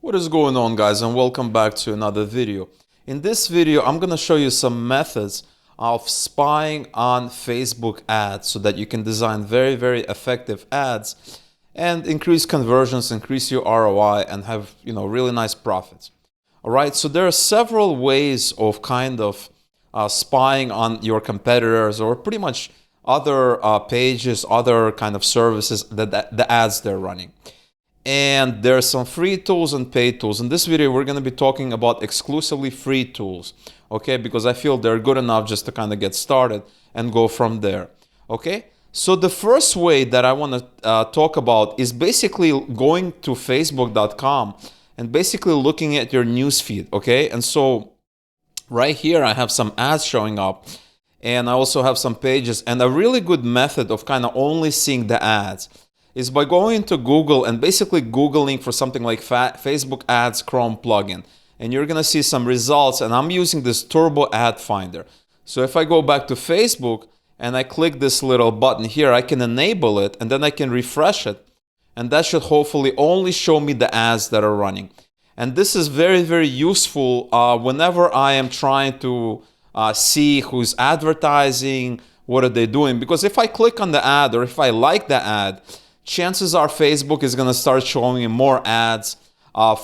What is going on, guys, and welcome back to another video. In this video, I'm going to show you some methods of spying on Facebook ads so that you can design very effective ads and increase conversions, increase your ROI, and have, really nice profits. All right, so there are several ways of spying on your competitors or pretty much other pages, other kind of services that the ads they're running. And there are some free tools and paid tools. In this video, we're going to be talking about exclusively free tools, okay? Because I feel they're good enough just to kind of get started and go from there, okay? So the first way that I want to talk about is basically going to facebook.com and basically looking at your newsfeed, okay? And so right here, I have some ads showing up, and I also have some pages. And a really good method of kind of only seeing the ads is by going to Google and basically Googling for something like Facebook Ads Chrome plugin. And you're going to see some results. And I'm using this Turbo Ad Finder. So if I go back to Facebook and I click this little button here, I can enable it and then I can refresh it. And that should hopefully only show me the ads that are running. And this is very useful whenever I am trying to see who's advertising, what are they doing. Because if I click on the ad or if I like the ad, chances are Facebook is going to start showing me more ads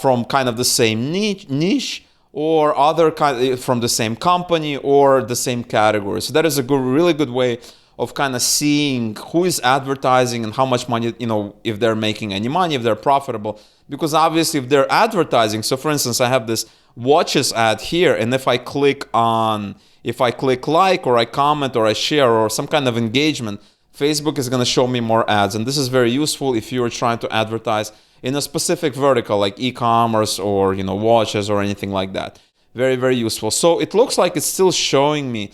from kind of the same niche or other from the same company or the same category. So that is a really good way of kind of seeing who is advertising and how much money, if they're making any money, if they're profitable. Because obviously if they're advertising, so for instance, I have this watches ad here, and if I click like or I comment or I share or some kind of engagement, Facebook is going to show me more ads. And this is very useful if you're trying to advertise in a specific vertical like e-commerce or watches or anything like that. Very useful. So it looks like it's still showing me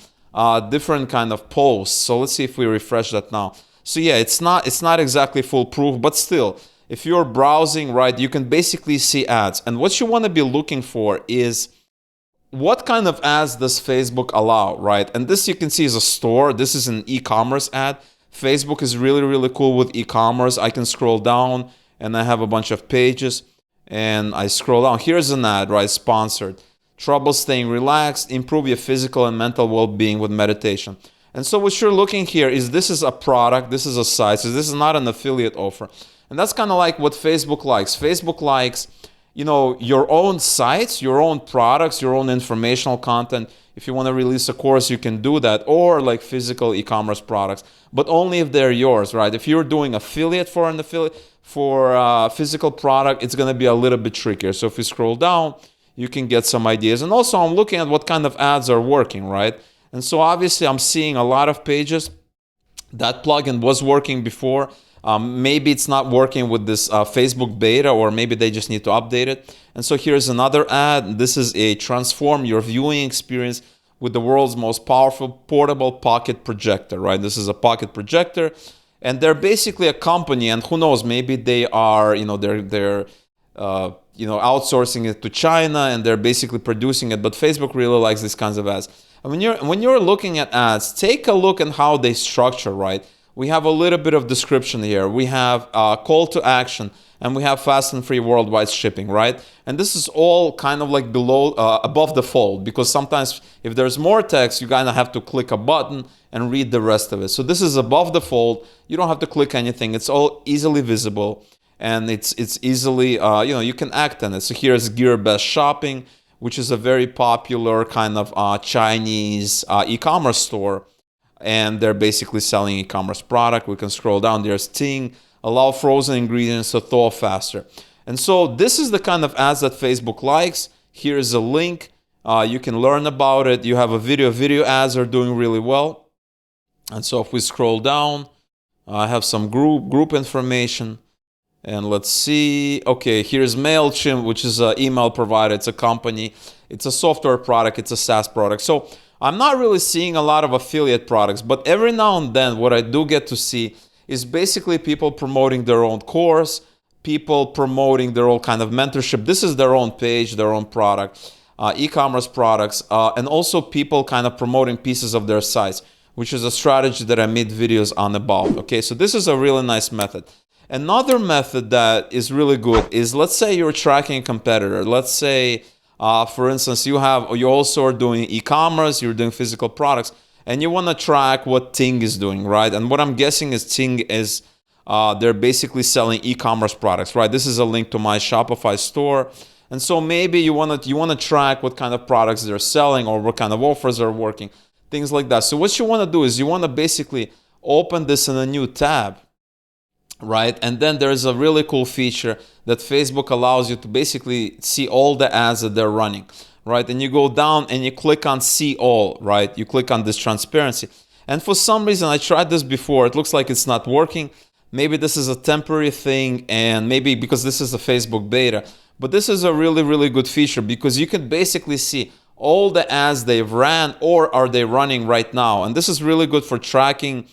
different kind of posts. So let's see if we refresh that now. So yeah, it's not exactly foolproof, but still, if you're browsing, right, you can basically see ads. And what you want to be looking for is what kind of ads does Facebook allow, right? And this you can see is a store. This is an e-commerce ad. Facebook is really cool with e-commerce. I can scroll down and I have a bunch of pages and I scroll down. Here's an ad, right? Sponsored. Trouble staying relaxed, improve your physical and mental well-being with meditation. And so what you're looking here is this is a product, this is a site, so this is not an affiliate offer. And that's kind of like what Facebook likes. Facebook likes, your own sites, your own products, your own informational content. If you want to release a course, you can do that, or like physical e-commerce products, but only if they're yours, right? If you're doing affiliate for a physical product, it's going to be a little bit trickier. So if you scroll down, you can get some ideas. And also I'm looking at what kind of ads are working, right? And so obviously I'm seeing a lot of pages. That plugin was working before. Maybe it's not working with this Facebook beta, or maybe they just need to update it. And so here's another ad. This is a transform your viewing experience with the world's most powerful portable pocket projector, right? This is a pocket projector, and they're basically a company, and who knows, maybe they are, they're outsourcing it to China, and they're basically producing it. But Facebook really likes these kinds of ads. And when you're looking at ads, take a look at how they structure, right? We have a little bit of description here. We have call to action, and we have fast and free worldwide shipping, right? And this is all kind of like above the fold, because sometimes if there's more text, you kind of have to click a button and read the rest of it. So this is above the fold. You don't have to click anything. It's all easily visible, and it's easily, you can act on it. So here's Gear Best Shopping, which is a very popular kind of Chinese e-commerce store. And they're basically selling e-commerce product. We can scroll down. There's Ting, allow frozen ingredients to thaw faster. And so this is the kind of ads that Facebook likes. Here's a link. You can learn about it. You have a video. Video ads are doing really well. And so if we scroll down, I have some group information. And let's see. Okay, here's MailChimp, which is an email provider. It's a company. It's a software product. It's a SaaS product. So I'm not really seeing a lot of affiliate products, but every now and then what I do get to see is basically people promoting their own course, people promoting their own kind of mentorship. This is their own page, their own product, e-commerce products, and also people kind of promoting pieces of their sites, which is a strategy that I made videos on about. Okay, so this is a really nice method. Another method that is really good is, let's say you're tracking a competitor. Let's say, for instance, you also are doing e-commerce, you're doing physical products, and you want to track what Ting is doing, right? And what I'm guessing is Ting is they're basically selling e-commerce products, right? This is a link to my Shopify store. And so maybe you want to track what kind of products they're selling or what kind of offers are working, things like that. So what you want to do is you want to basically open this in a new tab, right? And then there's a really cool feature that Facebook allows you to basically see all the ads that they're running, right? And you go down and you click on see all, right? You click on this transparency. And for some reason, I tried this before. It looks like it's not working. Maybe this is a temporary thing, and maybe because this is a Facebook beta. But this is a really, really good feature because you can basically see all the ads they've ran or are they running right now. And this is really good for tracking,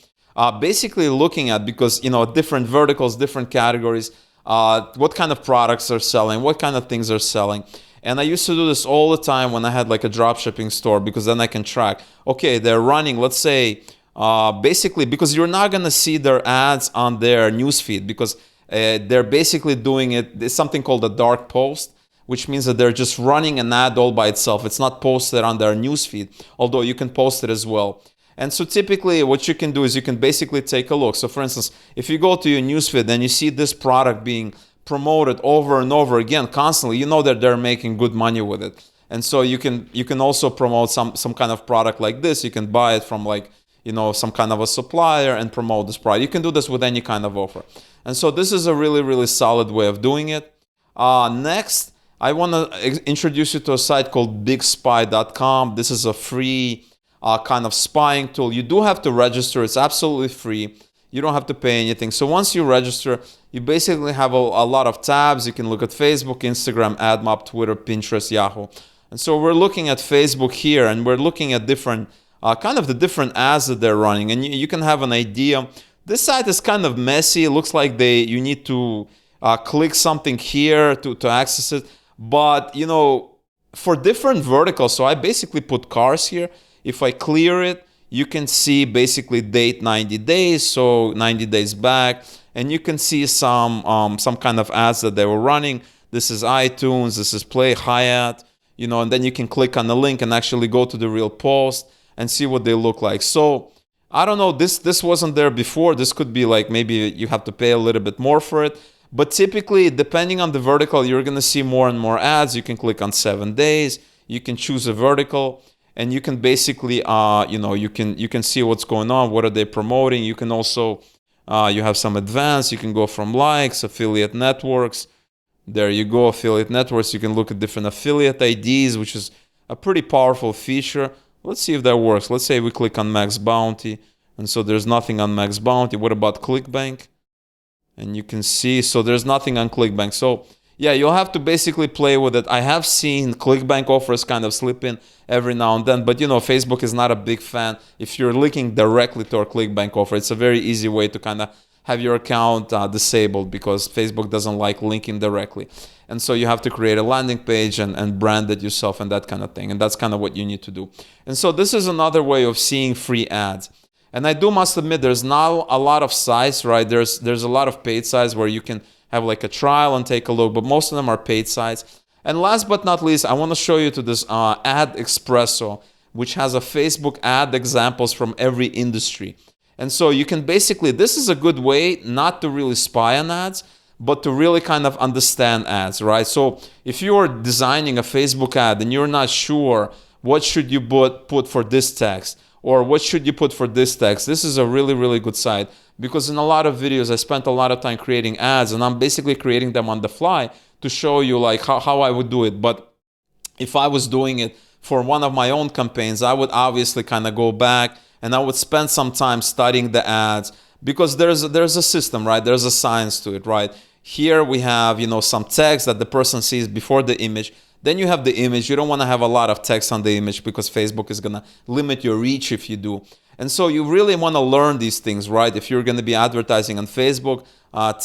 basically looking at, because, different verticals, different categories, what kind of products are selling, what kind of things are selling. And I used to do this all the time when I had like a drop shipping store, because then I can track, okay, they're running, let's say, basically, because you're not going to see their ads on their newsfeed, because they're basically doing it. There's something called a dark post, which means that they're just running an ad all by itself. It's not posted on their newsfeed, although you can post it as well. And so typically what you can do is you can basically take a look. So for instance, if you go to your newsfeed and you see this product being promoted over and over again constantly, you know that they're making good money with it. And so you can also promote some kind of product like this. You can buy it from like, some kind of a supplier and promote this product. You can do this with any kind of offer. And so this is a really, really solid way of doing it. Next, I want to introduce you to a site called bigspy.com. This is a free kind of spying tool. You do have to register. It's absolutely free. You don't have to pay anything. So once you register, you basically have a lot of tabs. You can look at Facebook, Instagram, AdMob, Twitter, Pinterest, Yahoo. And so we're looking at Facebook here, and we're looking at different kind of the different ads that they're running, and you can have an idea. This site is kind of messy. It looks like you need to click something here to access it. But for different verticals, so I basically put cars here. If I clear it, you can see basically date 90 days, so 90 days back, and you can see some kind of ads that they were running. This is iTunes, this is Play Hyatt, and then you can click on the link and actually go to the real post and see what they look like. So I don't know, this wasn't there before. This could be like, maybe you have to pay a little bit more for it. But typically, depending on the vertical, you're going to see more and more ads. You can click on 7 days. You can choose a vertical, and you can basically, you can see what's going on. What are they promoting? You can also, you have some advanced. You can go from likes, affiliate networks. There you go, affiliate networks. You can look at different affiliate IDs, which is a pretty powerful feature. Let's see if that works. Let's say we click on Max Bounty, and so there's nothing on Max Bounty. What about ClickBank? And you can see, so there's nothing on ClickBank. So yeah, you'll have to basically play with it. I have seen ClickBank offers kind of slip in every now and then, but Facebook is not a big fan. If you're linking directly to our ClickBank offer, it's a very easy way to kind of have your account disabled, because Facebook doesn't like linking directly. And so you have to create a landing page and brand it yourself and that kind of thing. And that's kind of what you need to do. And so this is another way of seeing free ads. And I must admit, there's not a lot of sites, right? There's a lot of paid sites where you can have like a trial and take a look, but most of them are paid sites. And last but not least, I want to show you to this Ad Expresso, which has a Facebook ad examples from every industry. And so you can basically, this is a good way not to really spy on ads, but to really kind of understand ads, right? So if you're designing a Facebook ad and you're not sure what should you put for this text, or what should you put for this text, this is a really, really good site, because in a lot of videos, I spent a lot of time creating ads, and I'm basically creating them on the fly to show you like how I would do it. But if I was doing it for one of my own campaigns, I would obviously kind of go back and I would spend some time studying the ads, because there's a system, right? There's a science to it, right? Here we have, some text that the person sees before the image. Then you have the image. You don't want to have a lot of text on the image, because Facebook is going to limit your reach if you do. And so you really want to learn these things, right? If you're going to be advertising on Facebook,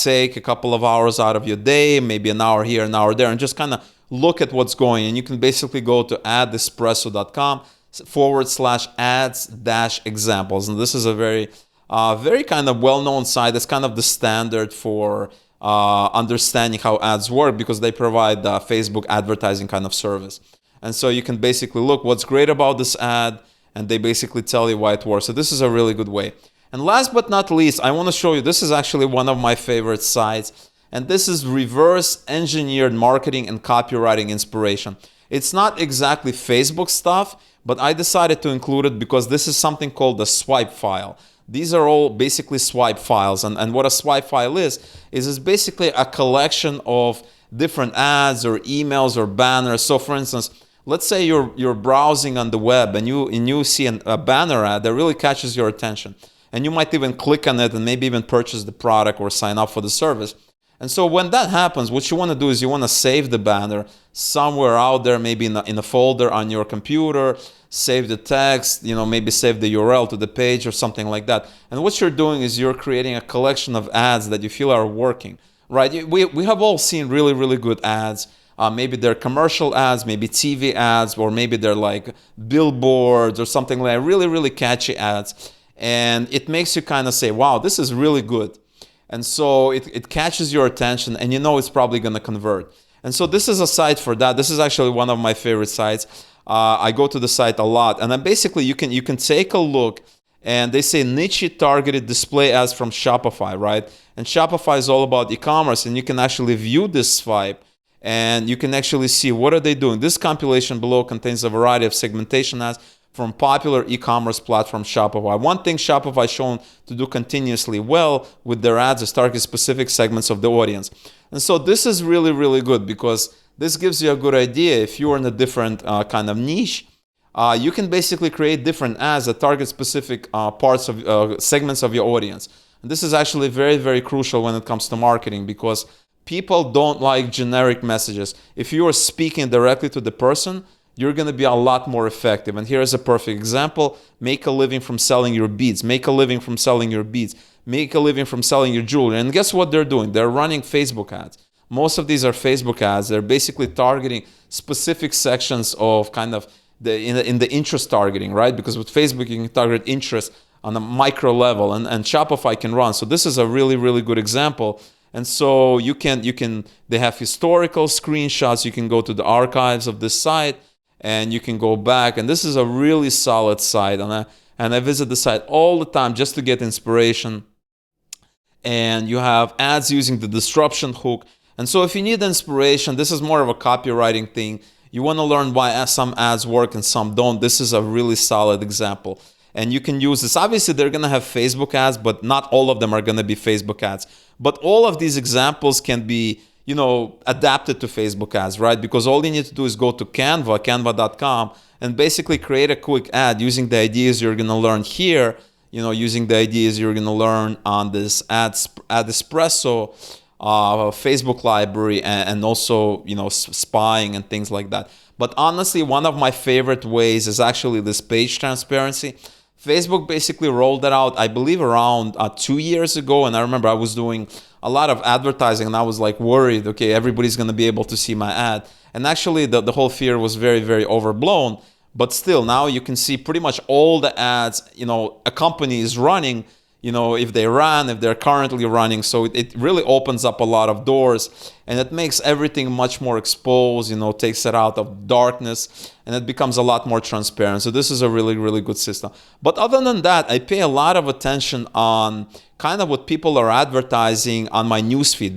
take a couple of hours out of your day, maybe an hour here, an hour there, and just kind of look at what's going. And you can basically go to adespresso.com/ads-examples. And this is a very very kind of well-known site. It's kind of the standard for understanding how ads work, because they provide Facebook advertising kind of service. And so you can basically look what's great about this ad, and they basically tell you why it works. So this is a really good way. And last but not least, I want to show you, this is actually one of my favorite sites, and this is reverse engineered marketing and copywriting inspiration. It's not exactly Facebook stuff, but I decided to include it because this is something called a swipe file. These are all basically swipe files, and what a swipe file is it's basically a collection of different ads or emails or banners. So for instance, let's say you're browsing on the web and you see a banner ad that really catches your attention, and you might even click on it and maybe even purchase the product or sign up for the service. And so when that happens, what you want to do is you want to save the banner somewhere out there, maybe in a folder on your computer, save the text, maybe save the URL to the page or something like that. And what you're doing is you're creating a collection of ads that you feel are working, right? We have all seen really, really good ads. Maybe they're commercial ads, maybe TV ads, or maybe they're like billboards or something like that, really, really catchy ads. And it makes you kind of say, wow, this is really good. And so it catches your attention, and it's probably going to convert. And so this is a site for that. This is actually one of my favorite sites. I go to the site a lot, and then basically you can take a look, and they say niche targeted display ads from Shopify, right? And Shopify is all about e-commerce, and you can actually view this swipe, and you can actually see what are they doing. This compilation below contains a variety of segmentation ads from popular e-commerce platform Shopify. One thing Shopify is shown to do continuously well with their ads is target specific segments of the audience. And so this is really, really good, because this gives you a good idea. If you're in a different kind of niche, you can basically create different ads that target specific parts of segments of your audience. And this is actually very, very crucial when it comes to marketing, because people don't like generic messages. If you are speaking directly to the person, you're going to be a lot more effective. And here's a perfect example. Make a living from selling your beads. Make a living from selling your beads. Make a living from selling your jewelry. And guess what they're doing? They're running Facebook ads. Most of these are Facebook ads. They're basically targeting specific sections of kind of in the interest targeting, right? Because with Facebook, you can target interest on a micro level, and Shopify can run. So this is a really, really good example. And so they have historical screenshots. You can go to the archives of this site, and you can go back, and this is a really solid site, and I visit the site all the time just to get inspiration. And you have ads using the disruption hook. And so if you need inspiration, this is more of a copywriting thing. You want to learn why some ads work and some don't. This is a really solid example. And you can use this. Obviously, they're going to have Facebook ads, but not all of them are going to be Facebook ads. But all of these examples can be adapted to Facebook ads, right? Because all you need to do is go to canva.com, and basically create a quick ad using the ideas you're going to learn here, using the ideas you're going to learn on this Expresso Facebook library, and also, spying and things like that. But honestly, one of my favorite ways is actually this page transparency. Facebook basically rolled that out, I believe, around 2 years ago. And I remember I was doing a lot of advertising, and I was like worried, okay, everybody's going to be able to see my ad. And actually, the whole fear was very, very overblown. But still, now you can see pretty much all the ads, a company is running, if they're currently running. So it really opens up a lot of doors, and it makes everything much more exposed, takes it out of darkness, and it becomes a lot more transparent. So this is a really, really good system. But other than that, I pay a lot of attention on kind of what people are advertising on my newsfeed,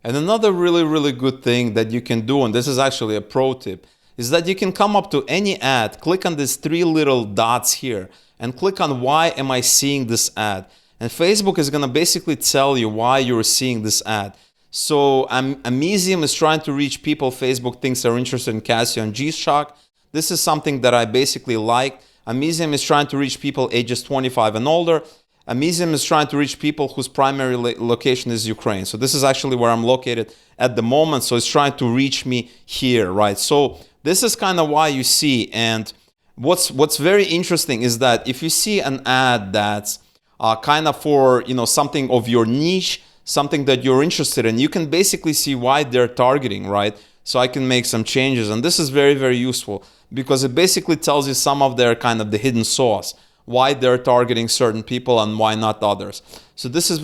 and another really, really good thing that you can do, and this is actually a pro tip, is that you can come up to any ad, click on these 3 little dots here, and click on why am I seeing this ad. And Facebook is going to basically tell you why you're seeing this ad. So Amizium is trying to reach people Facebook thinks are interested in Casio and G-Shock. This is something that I basically like. Amizium is trying to reach people ages 25 and older. Amizium is trying to reach people whose primary location is Ukraine. So this is actually where I'm located at the moment. So it's trying to reach me here, right? So this is kind of why you see. And what's very interesting is that if you see an ad that's kind of for something of your niche, something that you're interested in, you can basically see why they're targeting, right? So I can make some changes, and this is very, very useful because it basically tells you some of their kind of the hidden sauce. why they're targeting certain people and why not others. So this is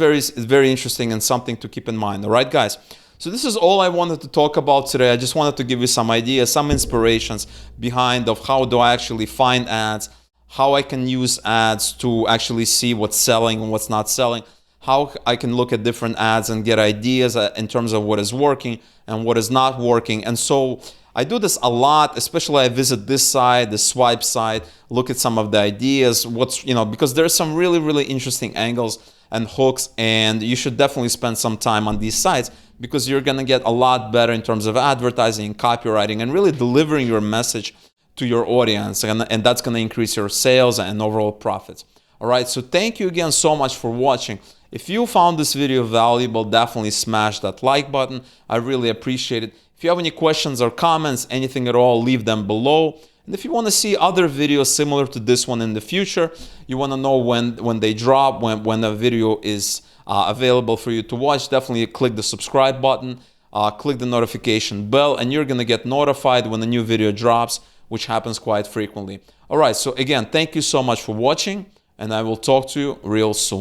very interesting and something to keep in mind. All right, guys. So this is all I wanted to talk about today. I just wanted to give you some ideas, some inspirations behind of how do I actually find ads, how I can use ads to actually see what's selling and what's not selling, how I can look at different ads and get ideas in terms of what is working and what is not working. And so I do this a lot, especially I visit this site, the swipe site, look at some of the ideas, because there's some really interesting angles and hooks, and you should definitely spend some time on these sites because you're going to get a lot better in terms of advertising, copywriting, and really delivering your message to your audience, and that's going to increase your sales and overall profits. All right, so thank you again so much for watching. If you found this video valuable, definitely smash that like button. I really appreciate it. If you have any questions or comments, anything at all, leave them below. And if you want to see other videos similar to this one in the future, you want to know when they drop, when a video is available for you to watch, definitely click the subscribe button, click the notification bell, and you're going to get notified when a new video drops, which happens quite frequently. All right, so again, thank you so much for watching, and I will talk to you real soon.